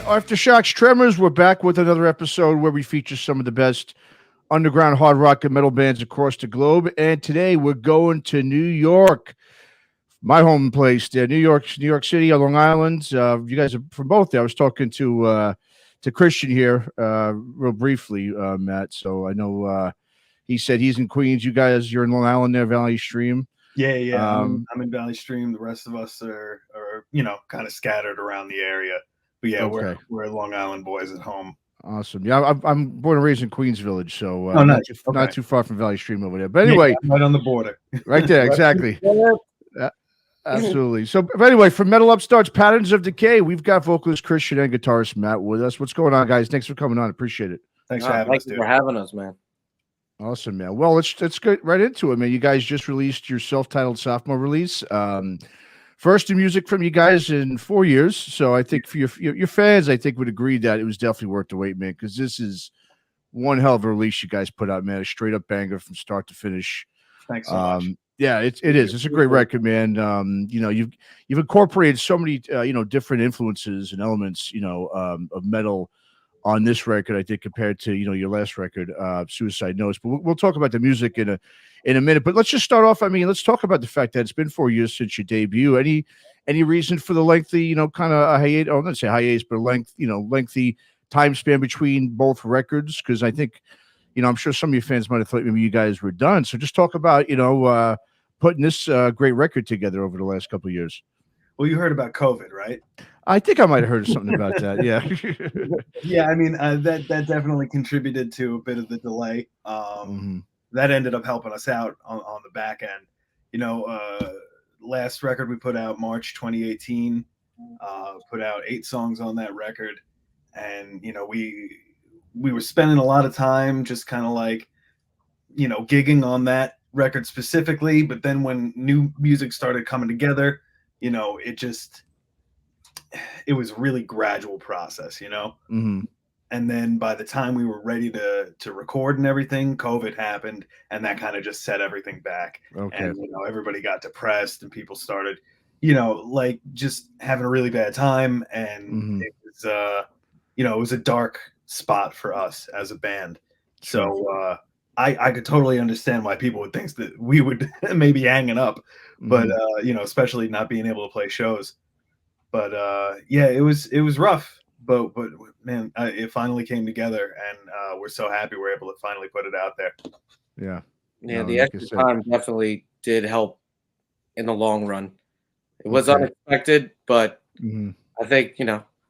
Aftershocks Tremors, we're back with another episode where we feature some of the best underground hard rock and metal bands across the globe. And today we're going to New York, my home place there, New York City, Long Island. You guys are from both there. I was talking to Christian here real briefly, Matt. So I know he said he's in Queens. You guys, you're in Long Island there, Valley Stream. Yeah. I'm in Valley Stream. The rest of us are kind of scattered around the area. But yeah, okay. we're Long Island boys at home. Awesome. Yeah, I'm born and raised in Queens Village, so nice. Not too far from Valley Stream over there. But anyway, yeah, right on the border. Right there, exactly. Absolutely. So, but anyway, from Metal Upstarts, Patterns of Decay, we've got vocalist Christian and guitarist Matt with us. What's going on, guys? Thanks for coming on. Appreciate it. Thanks for having us, man. Awesome, man. Well, let's get right into it, man. You guys just released your self-titled sophomore release. First in music from you guys in 4 years. So I think for your fans, I think would agree that it was definitely worth the wait, man, because this is one hell of a release you guys put out, man. A straight up banger from start to finish. Thanks so much. Yeah, it is. It's a great record, man. You've incorporated so many different influences and elements, of metal on this record, I think, compared to your last record, Suicide Notes. But we'll talk about the music in a minute. But let's just start off. I mean, let's talk about the fact that it's been 4 years since your debut. Any reason for the lengthy, kind of a hiatus? Oh, let's say hiatus, but lengthy time span between both records? Because I think, I'm sure some of your fans might have thought maybe you guys were done. So just talk about, putting this great record together over the last couple of years. Well, you heard about COVID, right? I think I might have heard something about that. Yeah. Yeah. I mean, that definitely contributed to a bit of the delay. That ended up helping us out on the back end. Last record we put out March 2018, put out 8 songs on that record. And, we were spending a lot of time just kind of like, gigging on that record specifically. But then when new music started coming together, it was a really gradual process, Mm-hmm. And then by the time we were ready to record and everything, COVID happened, and that kind of just set everything back. Okay. And everybody got depressed, and people started, like just having a really bad time, and it was, it was a dark spot for us as a band. So I could totally understand why people would think that we would maybe hanging up, but especially not being able to play shows. But yeah, it was rough. But man, it finally came together, and we're so happy we're able to finally put it out there. Yeah. Yeah, the extra time definitely did help in the long run. It was unexpected, but I think,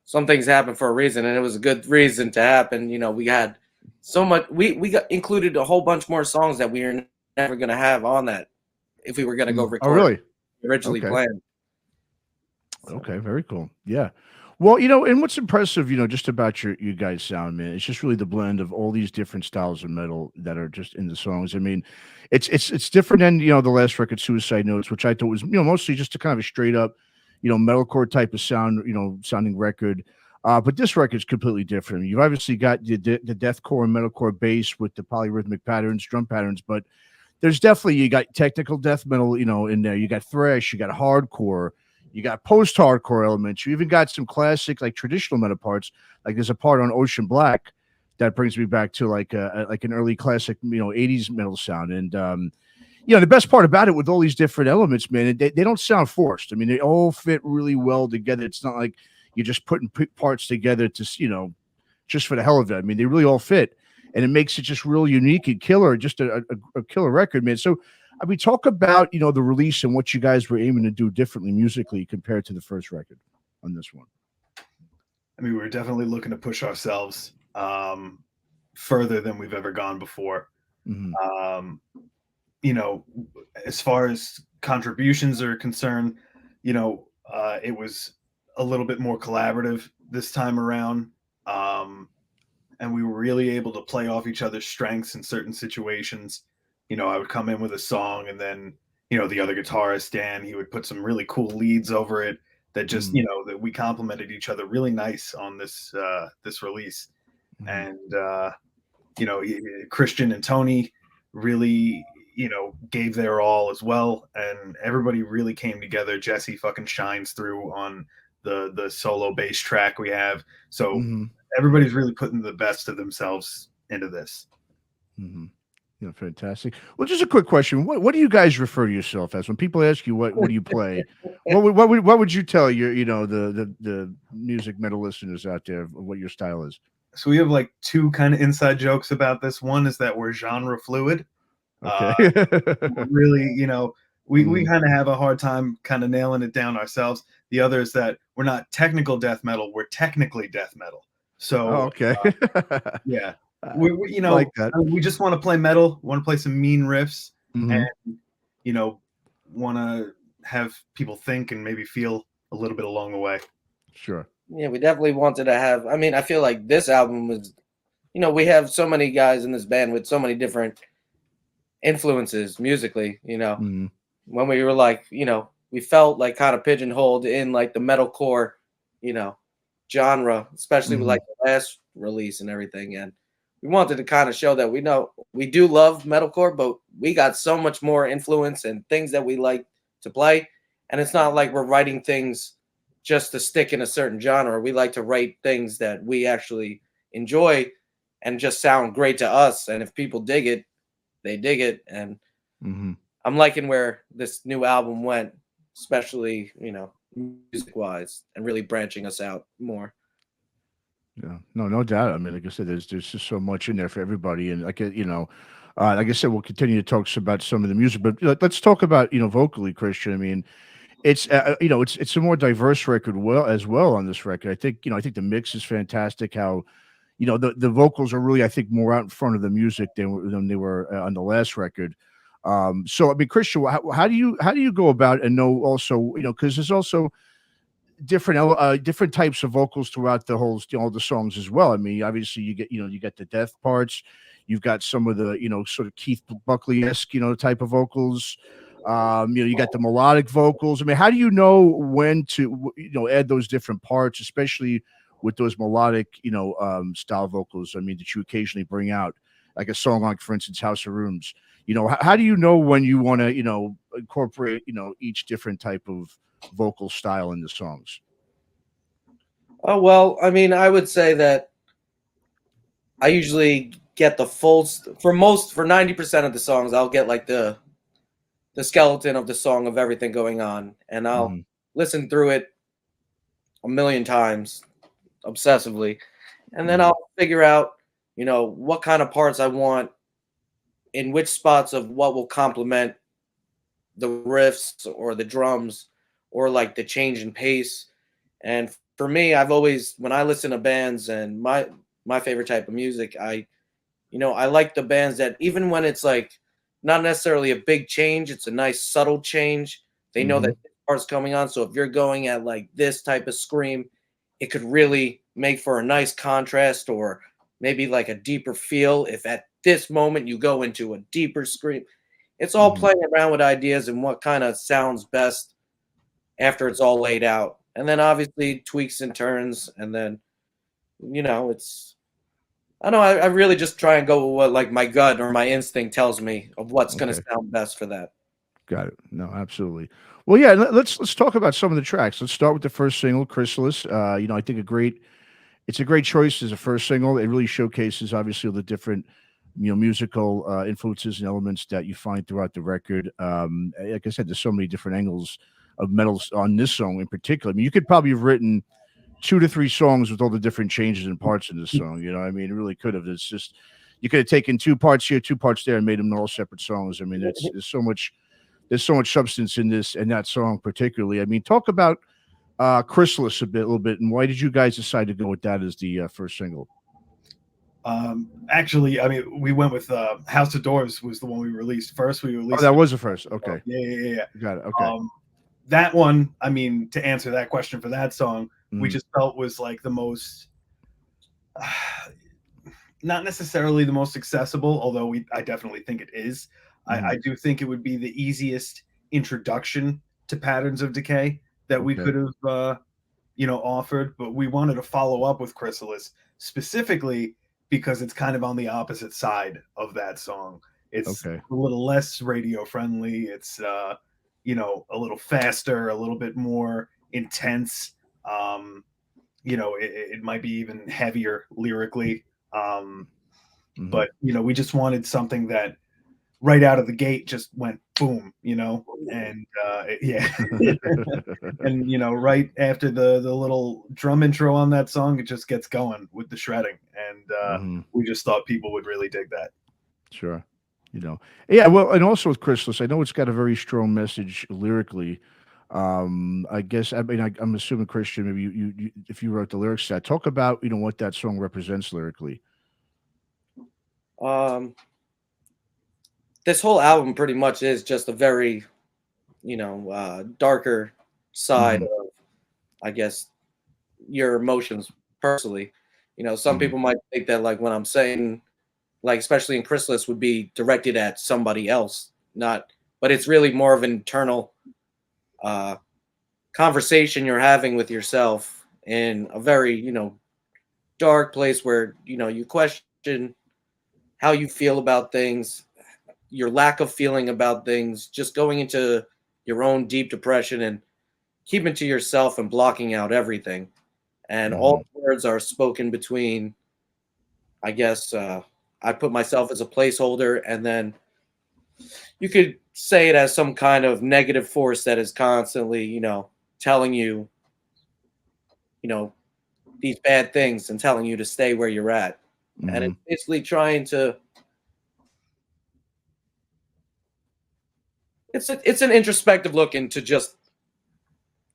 some things happen for a reason, and it was a good reason to happen. We had so much. We got included a whole bunch more songs that we were never going to have on that if we were going to go record. Oh, really? Originally planned. Okay, very cool. Yeah. Well, and what's impressive, just about you guys' sound, man, it's just really the blend of all these different styles of metal that are just in the songs. I mean, it's different than, the last record, Suicide Notes, which I thought was, mostly just a kind of a straight up, metalcore type of sound, sounding record. But this record's completely different. You've obviously got the deathcore and metalcore bass with the polyrhythmic patterns, drum patterns, but there's definitely, you got technical death metal, in there. You got thrash, you got hardcore. You got post-hardcore elements. You even got some classic, like traditional metal parts. Like there's a part on Ocean Black that brings me back to like an early classic, 80s metal sound. And the best part about it with all these different elements, man, they don't sound forced. I mean, they all fit really well together. It's not like you're just putting parts together to, just for the hell of it. I mean, they really all fit, and it makes it just real unique and killer. Just a killer record, man. So. I mean, talk about, the release and what you guys were aiming to do differently musically compared to the first record on this one. I mean, we were definitely looking to push ourselves further than we've ever gone before. As far as contributions are concerned, it was a little bit more collaborative this time around. And we were really able to play off each other's strengths in certain situations. I would come in with a song, and then, the other guitarist, Dan, he would put some really cool leads over it that just, that we complemented each other really nice on this release. And, Christian and Tony really, gave their all as well. And everybody really came together. Jesse fucking shines through on the solo bass track we have. So everybody's really putting the best of themselves into this. Yeah, fantastic. Well, just a quick question: what do you guys refer to yourself as when people ask you what do you play? What would you tell your the music metal listeners out there of what your style is? So we have like two kind of inside jokes about this. One is that we're genre fluid. Okay. Really, we kind of have a hard time kind of nailing it down ourselves. The other is that we're not technical death metal; we're technically death metal. So, okay. Yeah. We like that. we just want to play metal, want to play some mean riffs, and want to have people think and maybe feel a little bit along the way. Sure. Yeah, we definitely wanted to have. I mean, I feel like this album was, we have so many guys in this band with so many different influences musically. When we were like, we felt like kind of pigeonholed in like the metalcore, genre, especially with like the last release and everything. And we wanted to kind of show that we do love metalcore, but we got so much more influence and things that we like to play. And it's not like we're writing things just to stick in a certain genre. We like to write things that we actually enjoy and just sound great to us. And if people dig it, they dig it. And I'm liking where this new album went, especially, music wise, and really branching us out more. Yeah, no doubt. I mean, like I said, there's just so much in there for everybody, and like like I said, we'll continue to talk about some of the music, but let's talk about vocally, Christian. I mean, it's it's a more diverse record as well on this record. I think the mix is fantastic. How the vocals are really, I think, more out in front of the music than they were on the last record. So I mean, Christian, how do you go about and know also because there's also different types of vocals throughout the whole all the songs as well. I mean, obviously you get the death parts, you've got some of the sort of Keith Buckley-esque type of vocals. You got the melodic vocals. I mean, how do you know when to add those different parts, especially with those melodic style vocals? I mean, that you occasionally bring out, like a song like, for instance, House of Rooms. How do you know when you want to incorporate each different type of vocal style in the songs? Oh, well, I mean, I would say that I usually get the full for 90% of the songs. I'll get like the skeleton of the song of everything going on, and I'll listen through it a million times obsessively, and then I'll figure out what kind of parts I want in which spots of what will complement the riffs or the drums or like the change in pace. And for me, I've always, when I listen to bands and my favorite type of music, I like the bands that even when it's like not necessarily a big change, it's a nice subtle change. They know that this part's coming on. So if you're going at like this type of scream, it could really make for a nice contrast or maybe like a deeper feel. If at this moment you go into a deeper scream, it's all playing around with ideas and what kind of sounds best after it's all laid out. And then obviously tweaks and turns. And then, it's, I don't know. I really just try and go with what like my gut or my instinct tells me of what's going to sound best for that. Got it. No, absolutely. Well, yeah. Let's talk about some of the tracks. Let's start with the first single, Chrysalis. I think it's a great choice as a first single. It really showcases obviously all the different musical influences and elements that you find throughout the record. Like I said, there's so many different angles of metals on this song in particular. I mean, you could probably have written 2 to 3 songs with all the different changes and parts in this song. I mean, it really could have. It's just you could have taken 2 parts here, 2 parts there, and made them all separate songs. I mean, there's so much substance in this and that song particularly. I mean, talk about Chrysalis a little bit, and why did you guys decide to go with that as the first single? Actually, I mean, we went with House of Doors was the one we released first. We released. Oh, that was the first. Okay. Yeah. Got it. Okay. That one, I mean, to answer that question for that song, we just felt was like the most, not necessarily the most accessible, although I definitely think it is. I do think it would be the easiest introduction to Patterns of Decay that we could have, offered. But we wanted to follow up with Chrysalis specifically because it's kind of on the opposite side of that song. It's a little less radio friendly. It's a little faster, a little bit more intense. You know, it might be even heavier lyrically. But, you know, we just wanted something that right out of the gate just went boom, you know, and yeah. And, you know, right after the little drum intro on that song, it just gets going with the shredding. And we just thought people would really dig that. Sure. You know, yeah. Well, and also with Chrysalis, I know it's got a very strong message lyrically. I guess I mean I'm assuming Christian, maybe you if you wrote the lyrics, that talk about what that song represents lyrically. This whole album pretty much is just a very, darker side of, I guess, your emotions personally. You know, some people might think that like when I'm saying, like especially in Chrysalis, would be directed at somebody else, not, but it's really more of an internal conversation you're having with yourself in a very, dark place where, you question how you feel about things, your lack of feeling about things, just going into your own deep depression and keeping to yourself and blocking out everything. And all the words are spoken between, I guess, I put myself as a placeholder, and then you could say it as some kind of negative force that is constantly, telling you, these bad things and telling you to stay where you're at. And it's basically trying to, it's an introspective look into just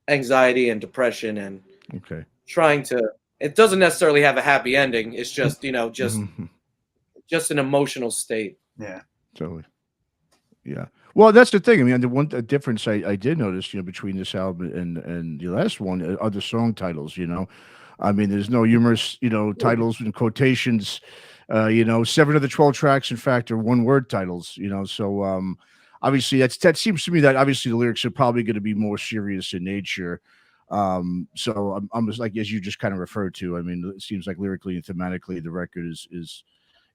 anxiety and depression and trying to, it doesn't necessarily have a happy ending. It's just, just an emotional state. Yeah. Totally. Yeah. Well, that's the thing. I mean, the one difference I did notice, between this album and the last one are the song titles. I mean, there's no humorous, titles and quotations. 7 of the 12 tracks, in fact, are one-word titles. So obviously that seems to me that obviously the lyrics are probably going to be more serious in nature. So I'm just like, as you just kind of referred to. I mean, it seems like lyrically and thematically, the record is.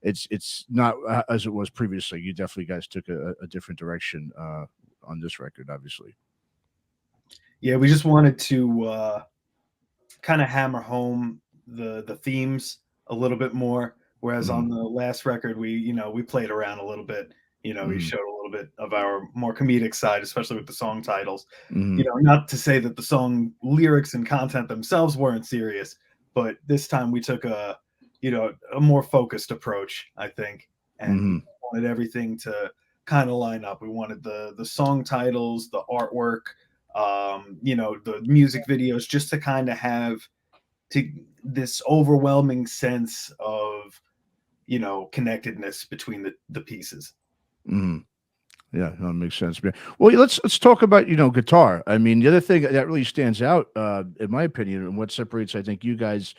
It's not as it was previously. You definitely guys took a different direction on this record, obviously. Yeah, we just wanted to kind of hammer home the themes a little bit more. Whereas on the last record, we played around a little bit. We showed a little bit of our more comedic side, especially with the song titles. Not to say that the song lyrics and content themselves weren't serious, but this time we took a more focused approach, I think, and wanted everything to kind of line up. We wanted the song titles, the artwork, the music videos, just to kind of have this overwhelming sense of, connectedness between the pieces. Yeah, that makes sense. Well, let's talk about guitar. I mean, the other thing that really stands out, in my opinion, and what separates, I think, you guys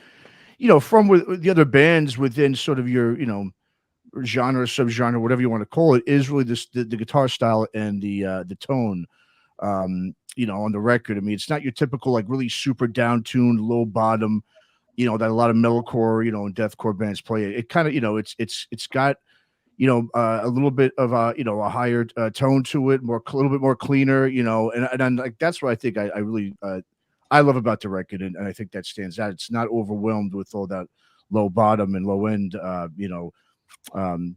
from with the other bands within sort of your, genre, subgenre, whatever you want to call it, is really the guitar style and the tone, on the record. I mean, it's not your typical, like, really super down tuned, low bottom, that a lot of metalcore, and deathcore bands play. It kind of, it's got, a little bit of a higher tone to it, a little bit more cleaner, and like, that's what I think I really, I love about the record, and I think that stands out. It's not overwhelmed with all that low bottom and low end,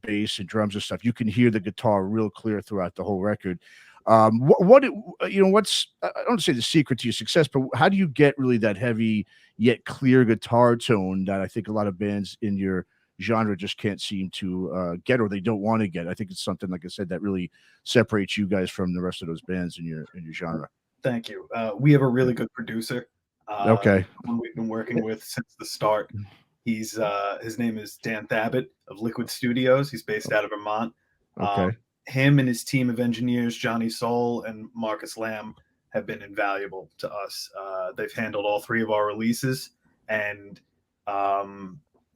bass and drums and stuff. You can hear the guitar real clear throughout the whole record. What's, I don't say the secret to your success, but how do you get really that heavy yet clear guitar tone that I think a lot of bands in your genre just can't seem to get, or they don't want to get? I think it's something, like I said, that really separates you guys from the rest of those bands in your genre. Thank you. We have a really good producer. Okay. One we've been working with since the start. He's his name is Dan Thabit of Liquid Studios. He's based out of Vermont. Okay. Him and his team of engineers, Johnny Soul and Marcus Lamb, have been invaluable to us. They've handled all 3 of our releases, and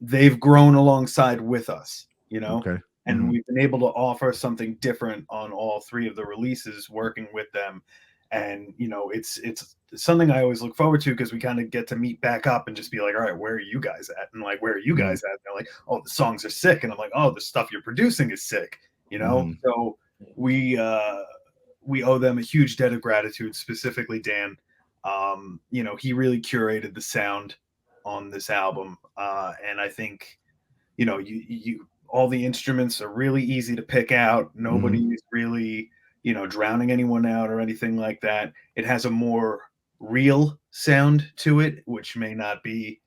they've grown alongside with us, Okay. And we've been able to offer something different on all 3 of the releases, working with them. And it's something I always look forward to, because we kind of get to meet back up and just be like, all right, where are you guys at? And like, where are you guys at? And they're like, oh, the songs are sick. And I'm like, oh, the stuff you're producing is sick. So we owe them a huge debt of gratitude, specifically Dan. You know, he really curated the sound on this album, and I think, you know, you all the instruments are really easy to pick out. Nobody's really, you know, drowning anyone out or anything like that. It has a more real sound to it, which may not be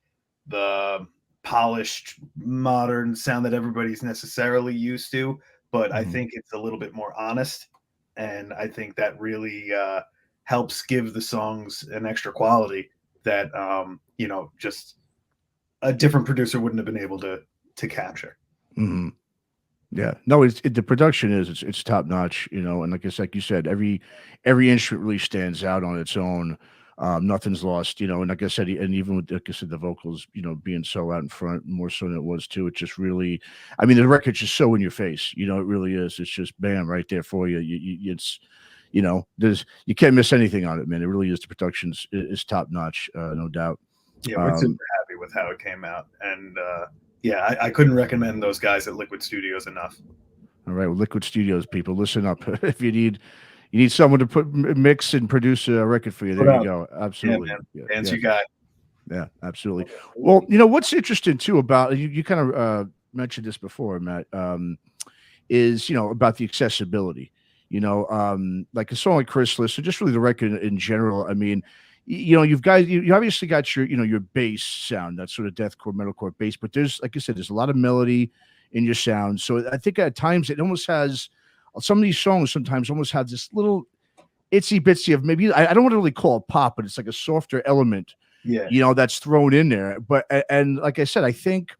the polished modern sound that everybody's necessarily used to, but I think it's a little bit more honest, and I think that really helps give the songs an extra quality that you know, just a different producer wouldn't have been able to capture. Yeah, no, the production it's top notch, you know, and like you said, every instrument really stands out on its own. Nothing's lost, you know, and like I said, and even with, like I said, the vocals, you know, being so out in front more so than it was too. It just really, I mean, the record's just so in your face, you know, it really is. It's just bam right there for you. It's, you know, you can't miss anything on it, man. It really is. The production's is top notch, no doubt. Yeah, we're super happy with how it came out, and yeah, I couldn't recommend those guys at Liquid Studios enough. All right, well, Liquid Studios people, listen up. If you need someone to mix and produce a record for you, there you go. Absolutely, yeah, Dance you got. Yeah, absolutely. Well, you know what's interesting too about you kind of mentioned this before, Matt, is, you know, about the accessibility. You know, like a song like Chrysalis, or just really the record in general. I mean, you know, you obviously got your, you know, your bass sound, that sort of deathcore, metalcore bass, but there's, like I said, there's a lot of melody in your sound. So I think at times it almost has, some of these songs sometimes almost have this little itsy bitsy of maybe, I don't want to really call it pop, but it's like a softer element, yeah, you know, that's thrown in there. But, and like I said, I think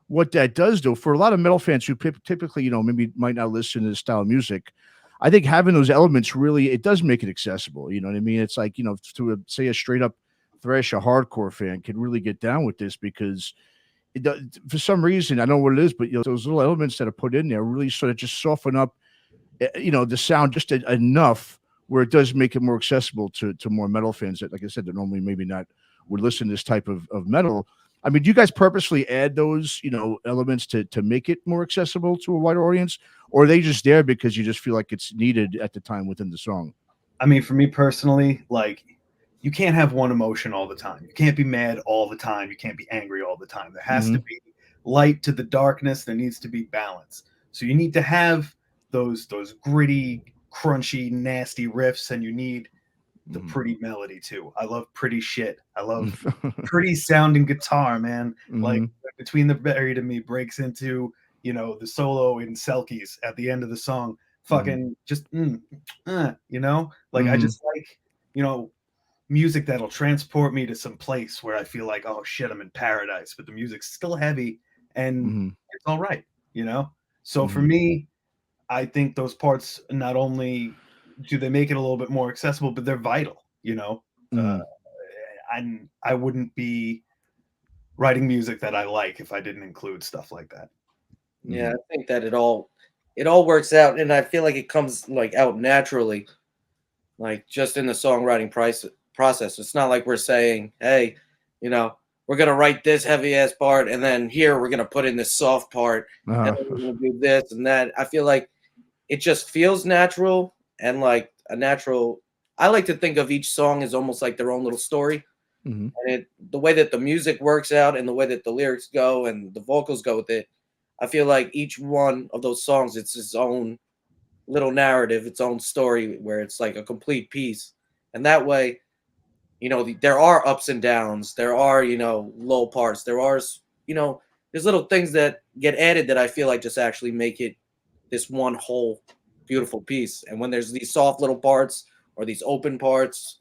what that does though, for a lot of metal fans who typically, you know, maybe might not listen to this style of music, I think having those elements really, it does make it accessible. You know what I mean? It's like, you know, to say a straight up thrash, a hardcore fan can really get down with this because for some reason, I don't know what it is, but, you know, those little elements that are put in there really sort of just soften up, you know, the sound just enough where it does make it more accessible to more metal fans that, like I said, that normally maybe not would listen to this type of metal. I mean, do you guys purposely add those, you know, elements to make it more accessible to a wider audience, or are they just there because you just feel like it's needed at the time within the song? I mean, for me personally, like, you can't have one emotion all the time. You can't be mad all the time. You can't be angry all the time. There has to be light to the darkness. There needs to be balance. So you need to have those gritty, crunchy, nasty riffs, and you need the pretty melody too. I love pretty shit. I love pretty sounding guitar, man. Like Between the Buried and Me breaks into, you know, the solo in Selkies at the end of the song. Fucking just, you know, like I just like, you know, music that'll transport me to some place where I feel like, oh shit, I'm in paradise, but the music's still heavy and it's all right, you know? So for me, I think those parts not only do they make it a little bit more accessible, but they're vital, you know? I wouldn't be writing music that I like if I didn't include stuff like that. Yeah, I think that it all works out, and I feel like it comes like out naturally, like just in the songwriting process. It's not like we're saying, hey, you know, we're gonna write this heavy ass part, and then here we're gonna put in this soft part, and then we're gonna do this and that. I feel like it just feels natural, and like a natural. I like to think of each song as almost like their own little story, and the way that the music works out, and the way that the lyrics go, and the vocals go with it. I feel like each one of those songs, it's its own little narrative, its own story, where it's like a complete piece. And that way, you know, there are ups and downs. There are, you know, low parts. There are, you know, there's little things that get added that I feel like just actually make it this one whole beautiful piece. And when there's these soft little parts or these open parts,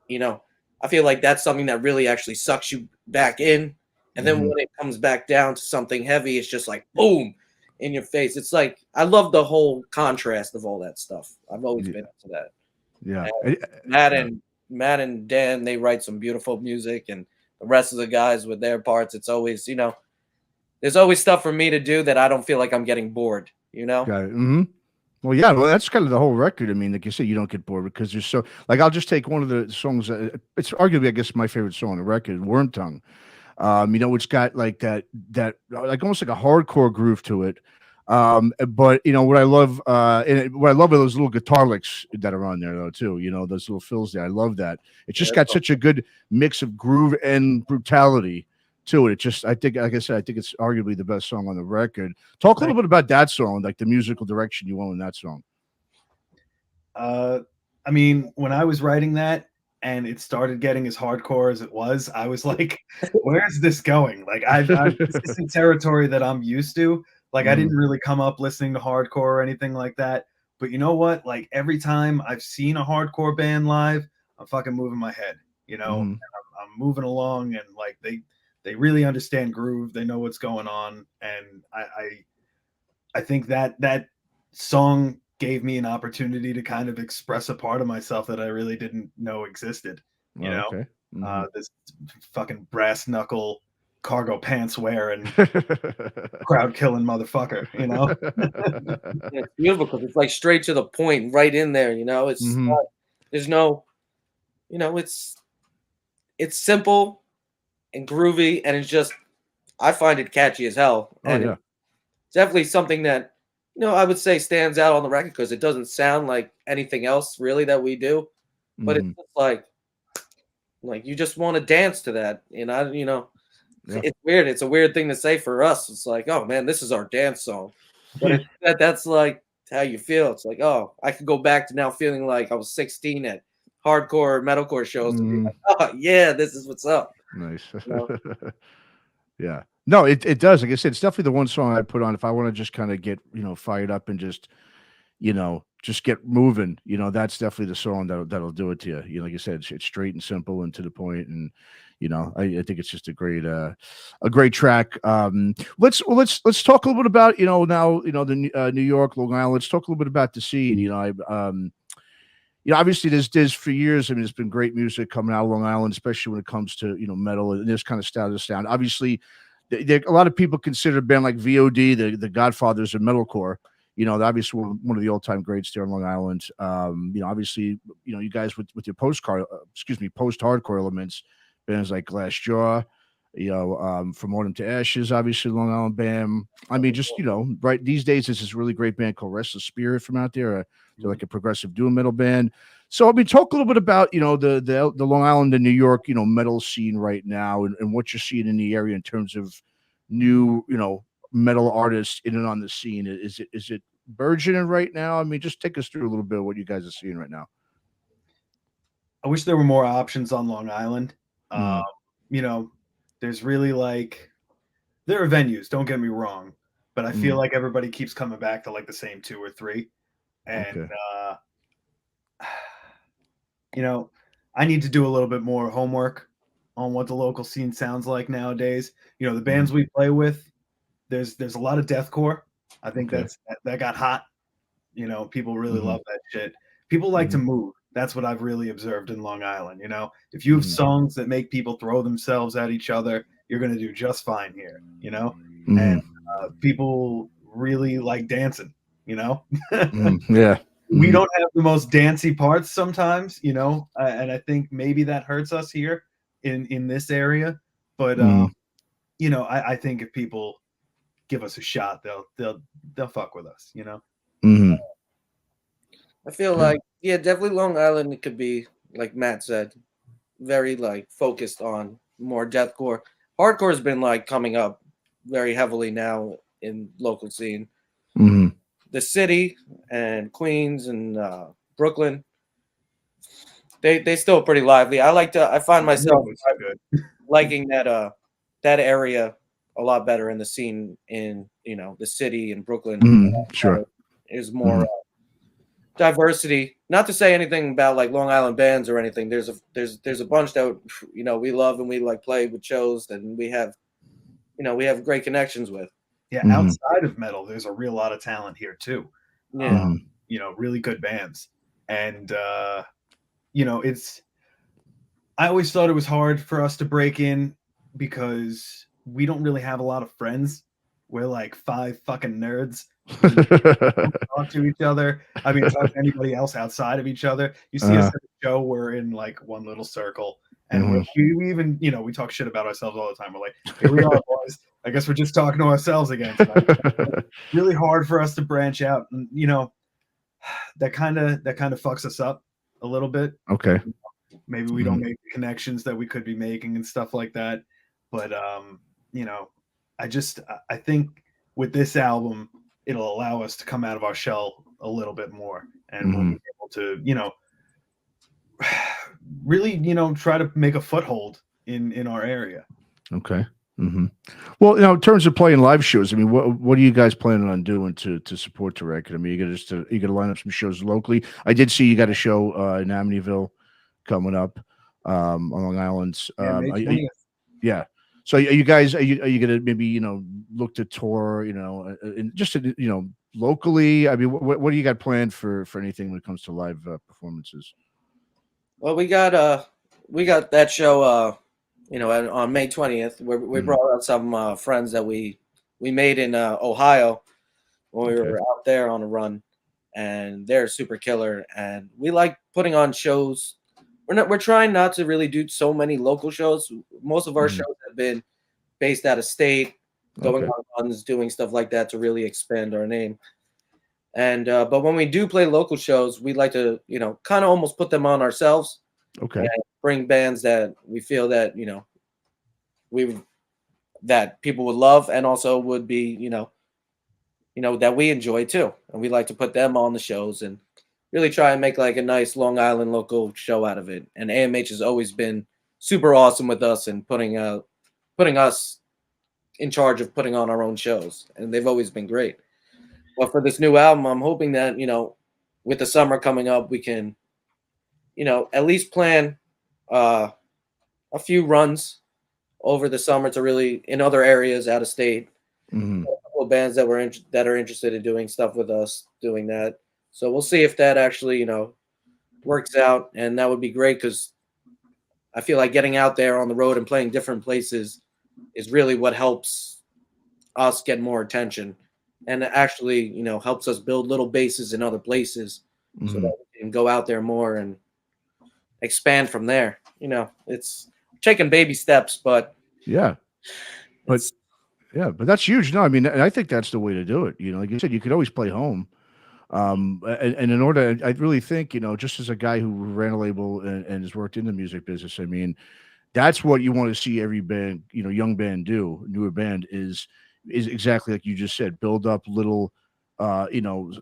you know, I feel like that's something that really actually sucks you back in. And then when it comes back down to something heavy, it's just like boom in your face. It's like I love the whole contrast of all that stuff. I've always been into that. Yeah, Matt and Dan, they write some beautiful music, and the rest of the guys with their parts, it's always, you know, there's always stuff for me to do that I don't feel like I'm getting bored, you know? Got it. Well, yeah, well, that's kind of the whole record. I mean, like you said, you don't get bored because there's so, like, I'll just take one of the songs. It's arguably, I guess, my favorite song on the record, Worm Tongue. You know, it's got like that, like almost like a hardcore groove to it. But what I love, what I love are those little guitar licks that are on there though too. Those little fills there. I love that. It's just got such a good mix of groove and brutality to it. It just, I think, like I said, I think it's arguably the best song on the record. Talk a little bit about that song, like the musical direction you went in that song. I mean, when I was writing that and it started getting as hardcore as it was, I was like, where's this going? Like, this isn't territory that I'm used to. Like, I didn't really come up listening to hardcore or anything like that. But you know what? Like, every time I've seen a hardcore band live, I'm fucking moving my head, and I'm moving along, and like they really understand groove. They know what's going on. And I think that song gave me an opportunity to kind of express a part of myself that I really didn't know existed. Okay. This fucking brass knuckle cargo pants wearing crowd killing motherfucker. It's beautiful because it's like straight to the point, right in there. It's not, there's no, it's simple and groovy, and it's just, I find it catchy as hell. And it's definitely something that I would say stands out on the record because it doesn't sound like anything else really that we do, but it's just like you just want to dance to that, it's weird. It's a weird thing to say for us. It's like, oh man, this is our dance song, but that's like how you feel. It's like, oh, I could go back to now feeling like I was 16 at hardcore metalcore shows and be like, oh yeah, this is what's up. Nice. Yeah. No, it does. Like I said, it's definitely the one song I put on if I want to just kind of get, fired up and just get moving. That's definitely the song that'll do it to you. Like I said, it's straight and simple and to the point. And, I think it's just a great track. Let's talk a little bit about, now, the New York, Long Island. Let's talk a little bit about the scene. Obviously there's for years, I mean, there's been great music coming out of Long Island, especially when it comes to, metal and this kind of style of sound. Obviously, a lot of people consider a band like VOD the godfathers of metalcore. Obviously one of the all-time greats there on Long Island. Obviously, you guys with your post-hardcore elements, bands like Glassjaw, From Autumn to Ashes, obviously Long Island band. I mean, just right these days, there's this really great band called Restless Spirit from out there. They're like a progressive doom metal band. So I mean, talk a little bit about the Long Island and New York metal scene right now, and what you're seeing in the area in terms of new metal artists in and on the scene. Is it burgeoning right now? I mean, just take us through a little bit of what you guys are seeing right now. I wish there were more options on Long Island. There's really there are venues, don't get me wrong, but I feel like everybody keeps coming back to like the same 2 or 3. And, I need to do a little bit more homework on what the local scene sounds like nowadays. The bands we play with, there's a lot of deathcore. I think that got hot. People really love that shit. People like to move. That's what I've really observed in Long Island. If you have songs that make people throw themselves at each other, you're going to do just fine here, and people really like dancing, Yeah. We don't have the most dancey parts sometimes, and I think maybe that hurts us here in this area. But, I think if people give us a shot, they'll fuck with us, I feel like, definitely Long Island, it could be, like Matt said, very, focused on more deathcore. Hardcore has been, coming up very heavily now in local scene. The city and Queens and Brooklyn, they still pretty lively. I find myself liking that area a lot better in the scene in, the city and Brooklyn. Sure. Is more diversity. Not to say anything about Long Island bands or anything. There's a bunch that we love and we play with shows and we have great connections with. Yeah, outside of metal, there's a real lot of talent here too. Yeah, really good bands, and I always thought it was hard for us to break in because we don't really have a lot of friends. We're like 5 fucking nerds. Talk to each other. I mean, talk to anybody else outside of each other. You see us at the show, we're in one little circle, and we even we talk shit about ourselves all the time. We're like, here we are, boys. I guess we're just talking to ourselves again tonight. Really hard for us to branch out, and that kind of fucks us up a little bit. Okay. Maybe we don't make the connections that we could be making and stuff like that. But I think with this album, it'll allow us to come out of our shell a little bit more, and we'll be able to, really, try to make a foothold in our area. Okay. Well, in terms of playing live shows, I mean, what are you guys planning on doing to support the record? I mean, you gonna line up some shows locally. I did see you got a show in Amityville coming up on Long Island. Yeah. So are you guys are you gonna maybe look to tour and just locally? I mean, what do you got planned for anything when it comes to live performances? Well, we got that show on May 20th. We brought out some friends that we made in Ohio when we were out there on a run, and they're super killer. And we like putting on shows. We're trying not to really do so many local shows. Most of our shows have been based out of state, going on runs, doing stuff like that to really expand our name. And but when we do play local shows, we like to kind of almost put them on ourselves. Okay. And bring bands that we feel that that people would love, and also would be that we enjoy too, and we like to put them on the shows and really try and make like a nice Long Island local show out of it. And AMH has always been super awesome with us and putting us in charge of putting on our own shows, and they've always been great. But for this new album, I'm hoping that with the summer coming up, we can at least plan a few runs over the summer to really in other areas out of state. A couple of bands that are interested in doing stuff with us, doing that. So we'll see if that actually works out, and that would be great, because I feel like getting out there on the road and playing different places is really what helps us get more attention, and it actually helps us build little bases in other places, so that we can go out there more and expand from there. It's taking baby steps, but but that's huge. No, I mean, and I think that's the way to do it. Like you said, you could always play home. And in order, I really think, just as a guy who ran a label and has worked in the music business, I mean, that's what you want to see every band, young band do, newer band is exactly like you just said, build up little,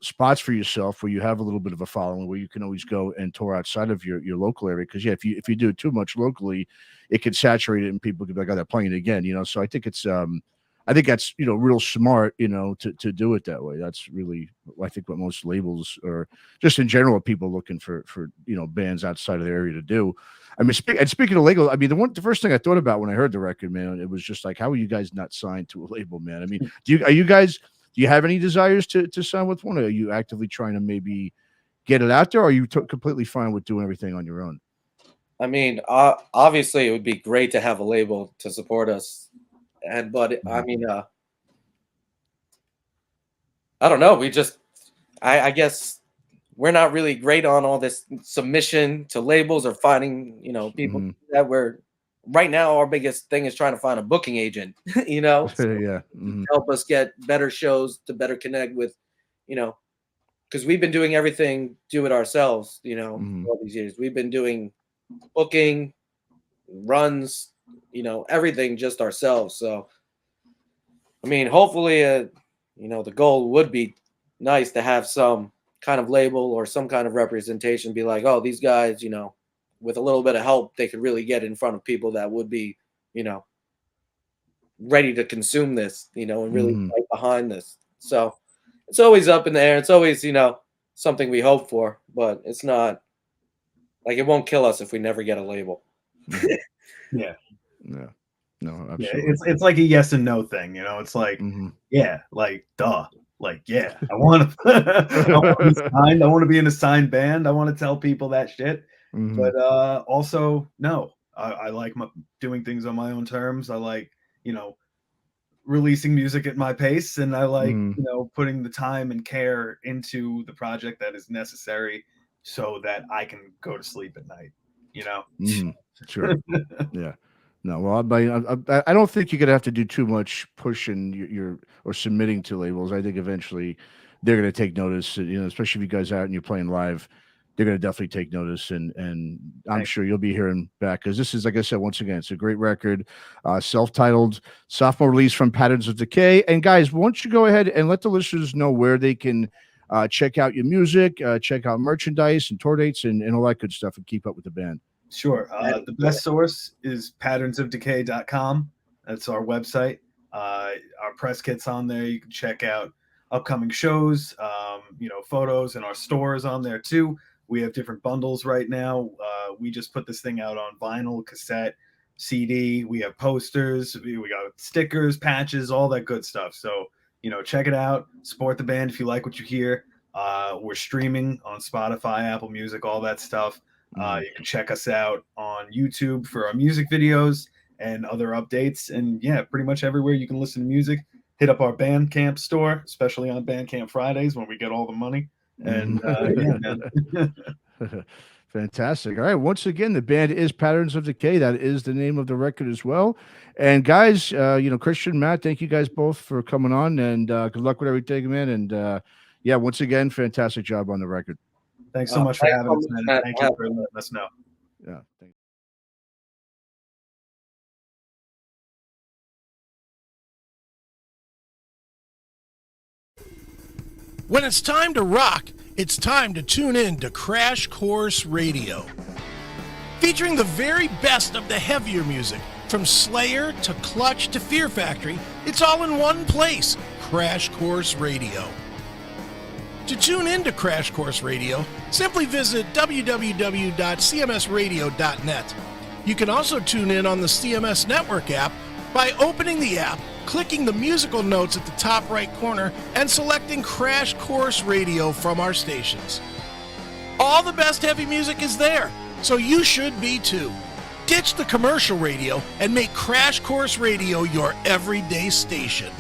spots for yourself where you have a little bit of a following, where you can always go and tour outside of your local area. Because if you do it too much locally, it could saturate it and people could be like, oh, they're playing it again, So I think it's, I think that's real smart, to do it that way. That's really, I think, what most labels, or just in general, people looking for bands outside of their area to do. I mean, speaking of label, I mean, the first thing I thought about when I heard the record, man, it was just like, how are you guys not signed to a label, man? I mean, do you have any desires to sign with one? Or are you actively trying to maybe get it out there? Or are you completely fine with doing everything on your own? I mean, obviously, it would be great to have a label to support us. But I mean, I don't know. I guess we're not really great on all this submission to labels or finding, people that right now. Our biggest thing is trying to find a booking agent, to help us get better shows, to better connect with, because we've been doing everything, do it ourselves, all these years. We've been doing booking, runs, everything just ourselves. So, I mean, hopefully, the goal would be nice to have some kind of label or some kind of representation, be like, oh, these guys, with a little bit of help, they could really get in front of people that would be, ready to consume this, and really fight behind this. So it's always up in the air. It's always, something we hope for, but it's not like, it won't kill us if we never get a label. Yeah. No, absolutely. Yeah, it's like a yes and no thing, It's like, like, duh, like, yeah, I want to be signed. I want to be in a signed band. I want to tell people that shit. But also, no, I like doing things on my own terms. I like, releasing music at my pace, and I like, putting the time and care into the project that is necessary so that I can go to sleep at night. Sure. Yeah. No, well, I don't think you're gonna have to do too much pushing your or submitting to labels. I think eventually they're gonna take notice. Especially if you guys are out and you're playing live, they're gonna definitely take notice, and I'm sure you'll be hearing back because this is, like I said, once again, it's a great record, self-titled, sophomore release from Patterns of Decay. And guys, why don't you go ahead and let the listeners know where they can check out your music, check out merchandise and tour dates and all that good stuff, and keep up with the band. Sure. The best source is patternsofdecay.com. That's our website. Our press kit's on there. You can check out upcoming shows, photos, and our stores on there too. We have different bundles right now. We just put this thing out on vinyl, cassette, CD. We have posters. We got stickers, patches, all that good stuff. So, check it out. Support the band if you like what you hear. We're streaming on Spotify, Apple Music, all that stuff. You can check us out on YouTube for our music videos and other updates. And yeah, pretty much everywhere you can listen to music. Hit up our Bandcamp store, especially on Bandcamp Fridays when we get all the money. And fantastic. All right. Once again, the band is Patterns of Decay. That is the name of the record as well. And guys, Christian, Matt, thank you guys both for coming on, and good luck with everything, man. And once again, fantastic job on the record. Thanks so much for having us, man. Thank you for letting us know. Yeah. Thanks. When it's time to rock, it's time to tune in to Crash Course Radio. Featuring the very best of the heavier music, from Slayer to Clutch to Fear Factory, it's all in one place, Crash Course Radio. To tune in to Crash Course Radio, simply visit www.cmsradio.net. You can also tune in on the CMS Network app by opening the app, clicking the musical notes at the top right corner, and selecting Crash Course Radio from our stations. All the best heavy music is there, so you should be too. Ditch the commercial radio and make Crash Course Radio your everyday station.